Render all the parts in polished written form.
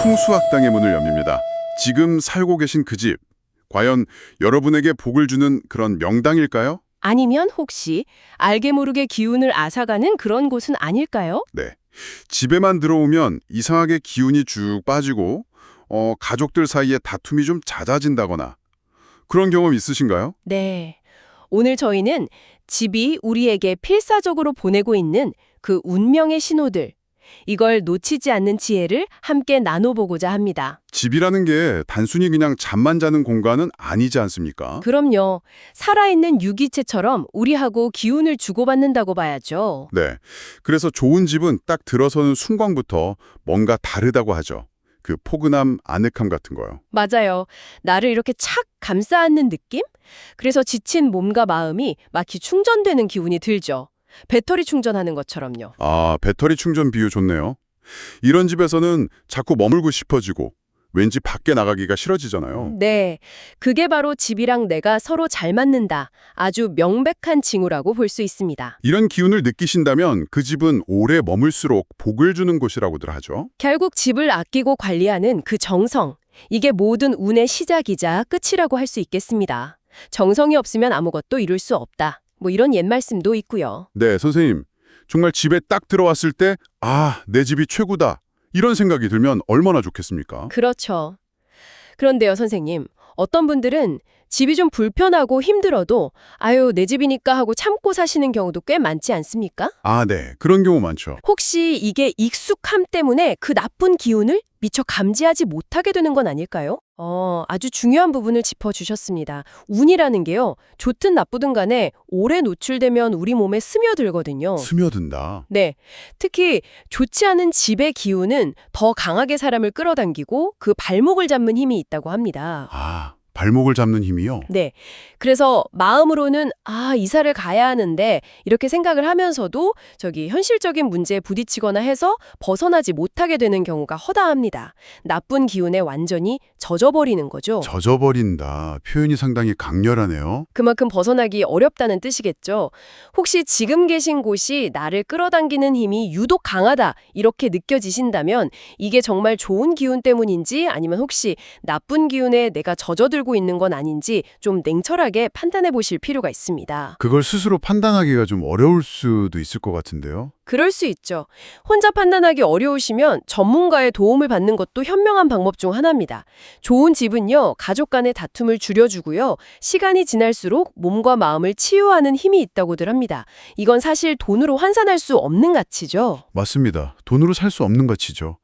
풍수학당의 문을 엽니다. 지금 살고 계신 그 집, 과연 여러분에게 복을 주는 그런 명당일까요? 아니면 혹시 알게 모르게 기운을 앗아가는 그런 곳은 아닐까요? 네. 집에만 들어오면 이상하게 기운이 쭉 빠지고 가족들 사이에 다툼이 좀 잦아진다거나 그런 경험 있으신가요? 네. 오늘 저희는 집이 우리에게 필사적으로 보내고 있는 그 운명의 신호들, 이걸 놓치지 않는 지혜를 함께 나눠보고자 합니다. 집이라는 게 단순히 그냥 잠만 자는 공간은 아니지 않습니까? 그럼요. 살아있는 유기체처럼 우리하고 기운을 주고받는다고 봐야죠. 네. 그래서 좋은 집은 딱 들어서는 순간부터 뭔가 다르다고 하죠. 그 포근함, 아늑함 같은 거요. 맞아요. 나를 이렇게 착 감싸 안는 느낌? 그래서 지친 몸과 마음이 마치 충전되는 기분이 들죠. 배터리 충전하는 것처럼요. 아, 배터리 충전 비유 좋네요. 이런 집에서는 자꾸 머물고 싶어지고 왠지 밖에 나가기가 싫어지잖아요. 네, 그게 바로 집이랑 내가 서로 잘 맞는다. 아주 명백한 징후라고 볼 수 있습니다. 이런 기운을 느끼신다면 그 집은 오래 머물수록 복을 주는 곳이라고들 하죠. 결국 집을 아끼고 관리하는 그 정성, 이게 모든 운의 시작이자 끝이라고 할 수 있겠습니다. 정성이 없으면 아무것도 이룰 수 없다. 뭐 이런 옛말씀도 있고요. 네, 선생님. 정말 집에 딱 들어왔을 때 아, 내 집이 최고다. 이런 생각이 들면 얼마나 좋겠습니까? 그렇죠. 그런데요, 선생님. 어떤 분들은 집이 좀 불편하고 힘들어도 아유, 내 집이니까 하고 참고 사시는 경우도 꽤 많지 않습니까? 아, 네. 그런 경우 많죠. 혹시 이게 익숙함 때문에 그 나쁜 기운을 미처 감지하지 못하게 되는 건 아닐까요? 아주 중요한 부분을 짚어주셨습니다. 운이라는 게요, 좋든 나쁘든 간에 오래 노출되면 우리 몸에 스며들거든요. 스며든다. 네, 특히 좋지 않은 집의 기운은 더 강하게 사람을 끌어당기고 그 발목을 잡는 힘이 있다고 합니다. 아, 발목을 잡는 힘이요? 네. 그래서 마음으로는 이사를 가야 하는데 이렇게 생각을 하면서도 현실적인 문제에 부딪히거나 해서 벗어나지 못하게 되는 경우가 허다합니다. 나쁜 기운에 완전히 젖어버리는 거죠. 젖어버린다. 표현이 상당히 강렬하네요. 그만큼 벗어나기 어렵다는 뜻이겠죠. 혹시 지금 계신 곳이 나를 끌어당기는 힘이 유독 강하다 이렇게 느껴지신다면 이게 정말 좋은 기운 때문인지 아니면 혹시 나쁜 기운에 내가 젖어들고 있는 건 아닌지 좀 냉철하게 판단해 보실 필요가 있습니다. 그걸 스스로 판단하기가 좀 어려울 수도 있을 것 같은데요. 그럴 수 있죠. 혼자 판단하기 어려우시면 전문가의 도움을 받는 것도 현명한 방법 중 하나입니다. 좋은 집은요, 가족 간의 다툼을 줄여주고요, 시간이 지날수록 몸과 마음을 치유하는 힘이 있다고들 합니다. 이건 사실 돈으로 환산할 수 없는 가치죠. 맞습니다. 돈으로 살 수 없는 가치죠.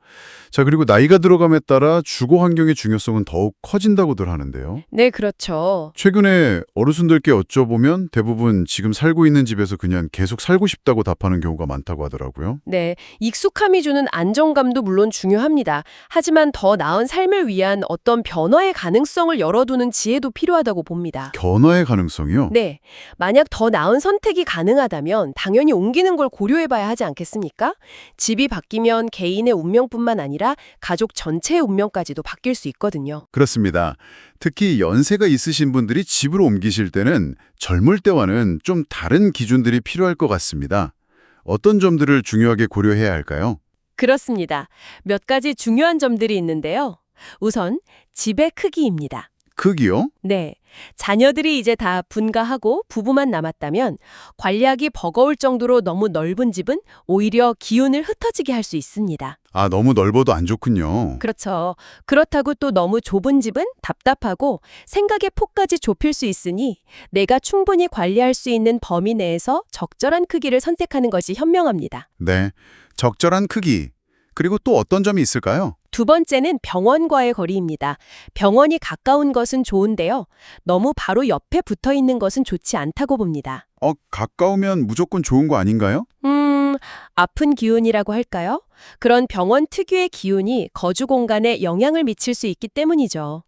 자, 그리고 나이가 들어감에 따라 주거 환경의 중요성은 더욱 커진다고들 하는데요. 네, 그렇죠. 최근에 어르신들께 여쭤보면 대부분 지금 살고 있는 집에서 그냥 계속 살고 싶다고 답하는 경우가 많다고 하더라고요. 네, 익숙함이 주는 안정감도 물론 중요합니다. 하지만 더 나은 삶을 위한 어떤 변화의 가능성을 열어두는 지혜도 필요하다고 봅니다. 변화의 가능성이요? 네, 만약 더 나은 선택이 가능하다면 당연히 옮기는 걸 고려해봐야 하지 않겠습니까? 집이 바뀌면 개인의 운명뿐만 아니라 가족 전체의 운명까지도 바뀔 수 있거든요. 그렇습니다. 특히 연세가 있으신 분들이 집으로 옮기실 때는 젊을 때와는 좀 다른 기준들이 필요할 것 같습니다. 어떤 점들을 중요하게 고려해야 할까요? 그렇습니다. 몇 가지 중요한 점들이 있는데요. 우선 집의 크기입니다. 크기요? 네, 자녀들이 이제 다 분가하고 부부만 남았다면 관리하기 버거울 정도로 너무 넓은 집은 오히려 기운을 흩어지게 할 수 있습니다. 아, 너무 넓어도 안 좋군요. 그렇죠. 그렇다고 또 너무 좁은 집은 답답하고 생각의 폭까지 좁힐 수 있으니 내가 충분히 관리할 수 있는 범위 내에서 적절한 크기를 선택하는 것이 현명합니다. 네, 적절한 크기. 그리고 또 어떤 점이 있을까요? 두 번째는 병원과의 거리입니다. 병원이 가까운 것은 좋은데요. 너무 바로 옆에 붙어 있는 것은 좋지 않다고 봅니다. 가까우면 무조건 좋은 거 아닌가요? 아픈 기운이라고 할까요? 그런 병원 특유의 기운이 거주 공간에 영향을 미칠 수 있기 때문이죠.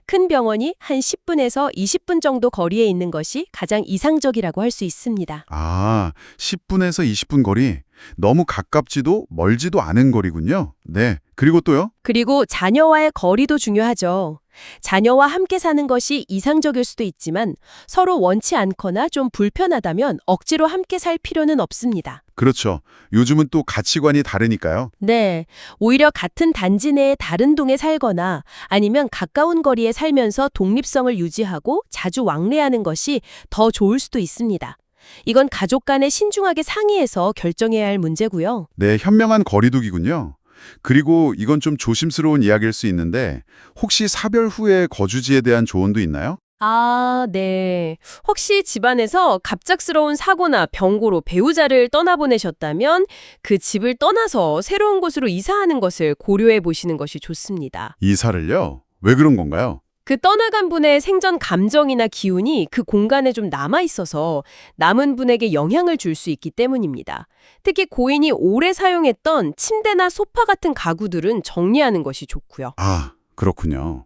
큰 병원이 한 10분에서 20분 정도 거리에 있는 것이 가장 이상적이라고 할 수 있습니다. 아, 10분에서 20분 거리. 너무 가깝지도 멀지도 않은 거리군요. 네, 그리고 또요? 그리고 자녀와의 거리도 중요하죠. 자녀와 함께 사는 것이 이상적일 수도 있지만 서로 원치 않거나 좀 불편하다면 억지로 함께 살 필요는 없습니다. 그렇죠. 요즘은 또 가치관이 다르니까요. 네, 오히려 같은 단지 내에 다른 동에 살거나 아니면 가까운 거리에 살면서 독립성을 유지하고 자주 왕래하는 것이 더 좋을 수도 있습니다. 이건 가족 간에 신중하게 상의해서 결정해야 할 문제고요. 네, 현명한 거리두기군요. 그리고 이건 좀 조심스러운 이야기일 수 있는데 혹시 사별 후에 거주지에 대한 조언도 있나요? 아, 네. 혹시 집안에서 갑작스러운 사고나 병고로 배우자를 떠나보내셨다면 그 집을 떠나서 새로운 곳으로 이사하는 것을 고려해 보시는 것이 좋습니다. 이사를요? 왜 그런 건가요? 그 떠나간 분의 생전 감정이나 기운이 그 공간에 좀 남아 있어서 남은 분에게 영향을 줄 수 있기 때문입니다. 특히 고인이 오래 사용했던 침대나 소파 같은 가구들은 정리하는 것이 좋고요. 아, 그렇군요.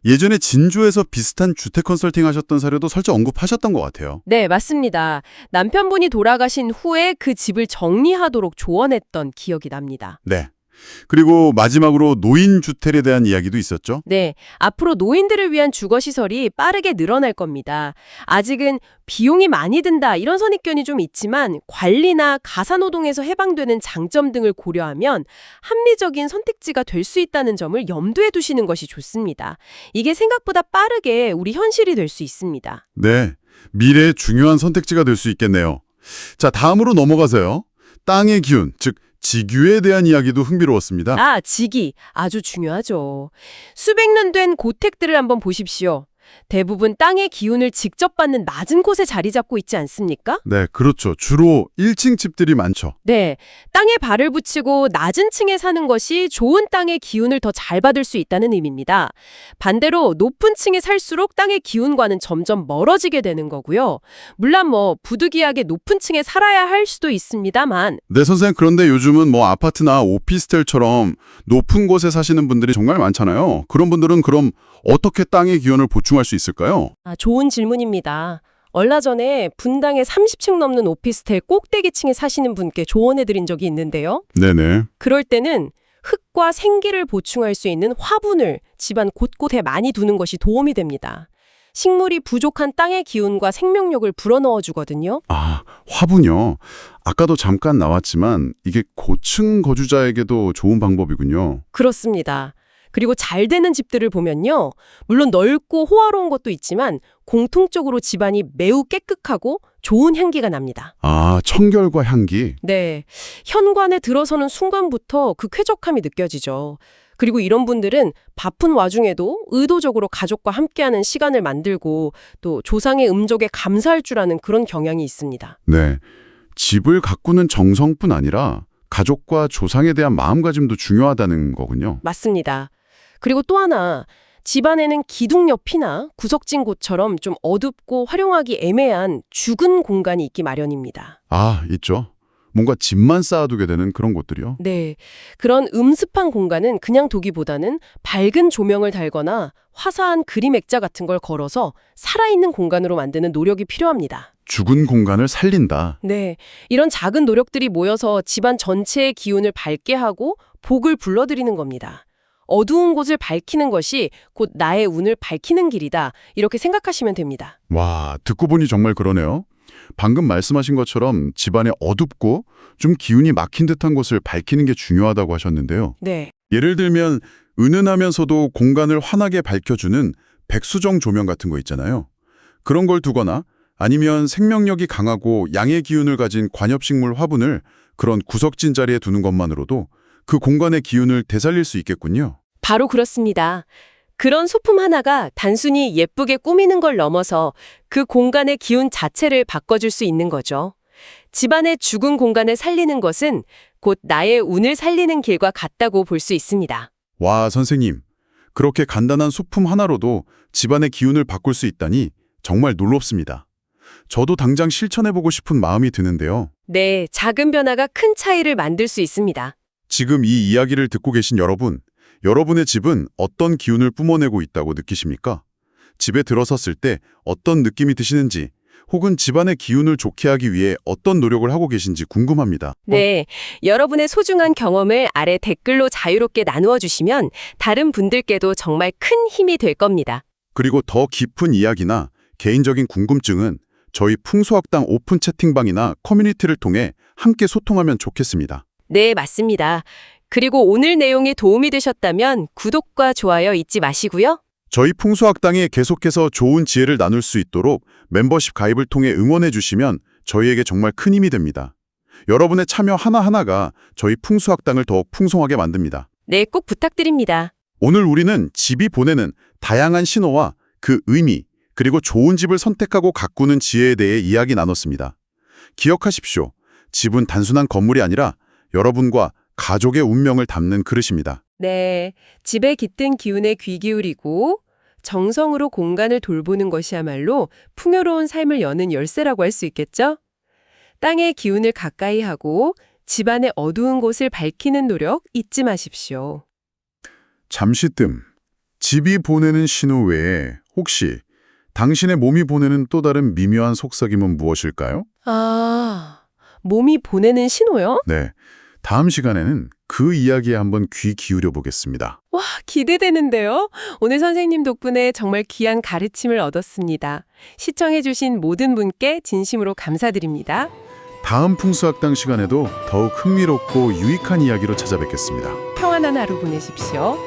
예전에 진주에서 비슷한 주택 컨설팅 하셨던 사례도 살짝 언급하셨던 것 같아요. 네, 맞습니다. 남편분이 돌아가신 후에 그 집을 정리하도록 조언했던 기억이 납니다. 네. 그리고 마지막으로 노인주택에 대한 이야기도 있었죠? 네, 앞으로 노인들을 위한 주거시설이 빠르게 늘어날 겁니다. 아직은 비용이 많이 든다 이런 선입견이 좀 있지만 관리나 가사노동에서 해방되는 장점 등을 고려하면 합리적인 선택지가 될 수 있다는 점을 염두에 두시는 것이 좋습니다. 이게 생각보다 빠르게 우리 현실이 될 수 있습니다. 네. 미래의 중요한 선택지가 될 수 있겠네요. 자, 다음으로 넘어가서요. 땅의 기운, 즉 직유에 대한 이야기도 흥미로웠습니다. 아, 직이 아주 중요하죠. 수백 년 된 고택들을 한번 보십시오. 대부분 땅의 기운을 직접 받는 낮은 곳에 자리 잡고 있지 않습니까? 네, 그렇죠. 주로 1층 집들이 많죠. 네, 땅에 발을 붙이고 낮은 층에 사는 것이 좋은 땅의 기운을 더 잘 받을 수 있다는 의미입니다. 반대로 높은 층에 살수록 땅의 기운과는 점점 멀어지게 되는 거고요. 물론 부득이하게 높은 층에 살아야 할 수도 있습니다만 네, 선생님. 그런데 요즘은 아파트나 오피스텔처럼 높은 곳에 사시는 분들이 정말 많잖아요. 그런 분들은 그럼 어떻게 땅의 기운을 보충할 수 있을까요? 좋은 질문입니다. 얼마 전에 분당의 30층 넘는 오피스텔 꼭대기층에 사시는 분께 조언해드린 적이 있는데요. 네네. 그럴 때는 흙과 생기를 보충할 수 있는 화분을 집안 곳곳에 많이 두는 것이 도움이 됩니다. 식물이 부족한 땅의 기운과 생명력을 불어넣어 주거든요. 아, 화분요. 아까도 잠깐 나왔지만 이게 고층 거주자에게도 좋은 방법이군요. 그렇습니다. 그리고 잘 되는 집들을 보면요. 물론 넓고 호화로운 것도 있지만 공통적으로 집안이 매우 깨끗하고 좋은 향기가 납니다. 아, 청결과 향기. 네. 현관에 들어서는 순간부터 그 쾌적함이 느껴지죠. 그리고 이런 분들은 바쁜 와중에도 의도적으로 가족과 함께하는 시간을 만들고 또 조상의 음족에 감사할 줄 아는 그런 경향이 있습니다. 네. 집을 가꾸는 정성뿐 아니라 가족과 조상에 대한 마음가짐도 중요하다는 거군요. 맞습니다. 그리고 또 하나, 집안에는 기둥 옆이나 구석진 곳처럼 좀 어둡고 활용하기 애매한 죽은 공간이 있기 마련입니다. 아, 있죠. 뭔가 집만 쌓아두게 되는 그런 곳들이요. 네, 그런 음습한 공간은 그냥 두기보다는 밝은 조명을 달거나 화사한 그림 액자 같은 걸 걸어서 살아있는 공간으로 만드는 노력이 필요합니다. 죽은 공간을 살린다. 네, 이런 작은 노력들이 모여서 집안 전체의 기운을 밝게 하고 복을 불러들이는 겁니다. 어두운 곳을 밝히는 것이 곧 나의 운을 밝히는 길이다. 이렇게 생각하시면 됩니다. 와, 듣고 보니 정말 그러네요. 방금 말씀하신 것처럼 집안에 어둡고 좀 기운이 막힌 듯한 곳을 밝히는 게 중요하다고 하셨는데요. 네. 예를 들면 은은하면서도 공간을 환하게 밝혀주는 백수정 조명 같은 거 있잖아요. 그런 걸 두거나 아니면 생명력이 강하고 양의 기운을 가진 관엽식물 화분을 그런 구석진 자리에 두는 것만으로도 그 공간의 기운을 되살릴 수 있겠군요. 바로 그렇습니다. 그런 소품 하나가 단순히 예쁘게 꾸미는 걸 넘어서 그 공간의 기운 자체를 바꿔줄 수 있는 거죠. 집안의 죽은 공간을 살리는 것은 곧 나의 운을 살리는 길과 같다고 볼 수 있습니다. 와, 선생님. 그렇게 간단한 소품 하나로도 집안의 기운을 바꿀 수 있다니 정말 놀랍습니다. 저도 당장 실천해보고 싶은 마음이 드는데요. 네, 작은 변화가 큰 차이를 만들 수 있습니다. 지금 이 이야기를 듣고 계신 여러분, 여러분의 집은 어떤 기운을 뿜어내고 있다고 느끼십니까? 집에 들어섰을 때 어떤 느낌이 드시는지 혹은 집안의 기운을 좋게 하기 위해 어떤 노력을 하고 계신지 궁금합니다. 네, 여러분의 소중한 경험을 아래 댓글로 자유롭게 나누어 주시면 다른 분들께도 정말 큰 힘이 될 겁니다. 그리고 더 깊은 이야기나 개인적인 궁금증은 저희 풍수학당 오픈 채팅방이나 커뮤니티를 통해 함께 소통하면 좋겠습니다. 네, 맞습니다. 그리고 오늘 내용이 도움이 되셨다면 구독과 좋아요 잊지 마시고요. 저희 풍수학당에 계속해서 좋은 지혜를 나눌 수 있도록 멤버십 가입을 통해 응원해 주시면 저희에게 정말 큰 힘이 됩니다. 여러분의 참여 하나하나가 저희 풍수학당을 더욱 풍성하게 만듭니다. 네, 꼭 부탁드립니다. 오늘 우리는 집이 보내는 다양한 신호와 그 의미, 그리고 좋은 집을 선택하고 가꾸는 지혜에 대해 이야기 나눴습니다. 기억하십시오. 집은 단순한 건물이 아니라 여러분과 가족의 운명을 담는 그릇입니다. 네, 집에 깃든 기운에 귀 기울이고 정성으로 공간을 돌보는 것이야말로 풍요로운 삶을 여는 열쇠라고 할 수 있겠죠? 땅의 기운을 가까이 하고 집안의 어두운 곳을 밝히는 노력 잊지 마십시오. 잠시 뜸. 집이 보내는 신호 외에 혹시 당신의 몸이 보내는 또 다른 미묘한 속삭임은 무엇일까요? 아, 몸이 보내는 신호요? 네. 다음 시간에는 그 이야기에 한번 귀 기울여 보겠습니다. 와, 기대되는데요? 오늘 선생님 덕분에 정말 귀한 가르침을 얻었습니다. 시청해주신 모든 분께 진심으로 감사드립니다. 다음 풍수학당 시간에도 더욱 흥미롭고 유익한 이야기로 찾아뵙겠습니다. 평안한 하루 보내십시오.